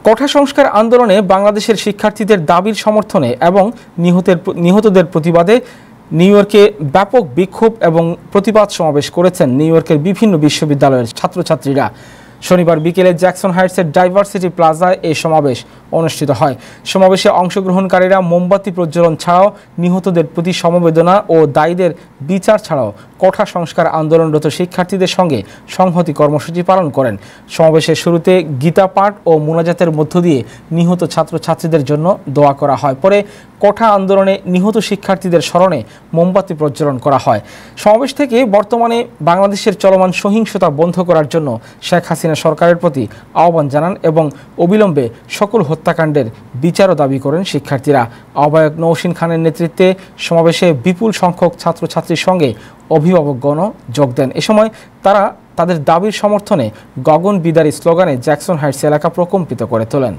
কোটা সংস্কার আন্দোলনে বাংলাদেশের শিক্ষার্থীদের দাবির সমর্থনে এবং নিহতদের প্রতিবাদে নিউ ইয়র্কে ব্যাপক বিক্ষোভ এবং প্রতিবাদ সমাবেশ করেছেন নিউ ইয়র্কের বিভিন্ন বিশ্ববিদ্যালয়ের ছাত্রছাত্রীরা। শনিবার বিকেলে জ্যাকসন হাইটসের ডাইভার্সিটি প্লাজায় এই সমাবেশ অনুষ্ঠিত হয়। সমাবেশে অংশগ্রহণকারীরা মোমবাতি প্রজ্বলন ছাড়াও নিহতদের প্রতি সমবেদনা ও দায়ীদের বিচার ছাড়াও কোটা সংস্কার আন্দোলনরত শিক্ষার্থীদের সঙ্গে সংহতি কর্মসূচি পালন করেন। সমাবেশের শুরুতে গীতা পাঠ ও মোনাজাতের মধ্য দিয়ে নিহত ছাত্রছাত্রীদের জন্য দোয়া করা হয়। পরে কোটা আন্দোলনে নিহত শিক্ষার্থীদের স্মরণে মোমবাতি প্রজ্বলন করা হয়। সমাবেশ থেকে বর্তমানে বাংলাদেশের চলমান সহিংসতা বন্ধ করার জন্য শেখ হাসিনা সরকারের প্রতি আহ্বান জানান এবং অবিলম্বে সকল হত্যাকাণ্ডের বিচারও দাবি করেন শিক্ষার্থীরা। আহ্বায়ক নৌসিন খানের নেতৃত্বে সমাবেশে বিপুল সংখ্যক ছাত্রছাত্রীর সঙ্গে অভিভাবকগণও যোগ দেন। এ সময় তারা তাদের দাবির সমর্থনে গগন বিদারী স্লোগানে জ্যাকসন হাইটস এলাকা প্রকম্পিত করে তোলেন।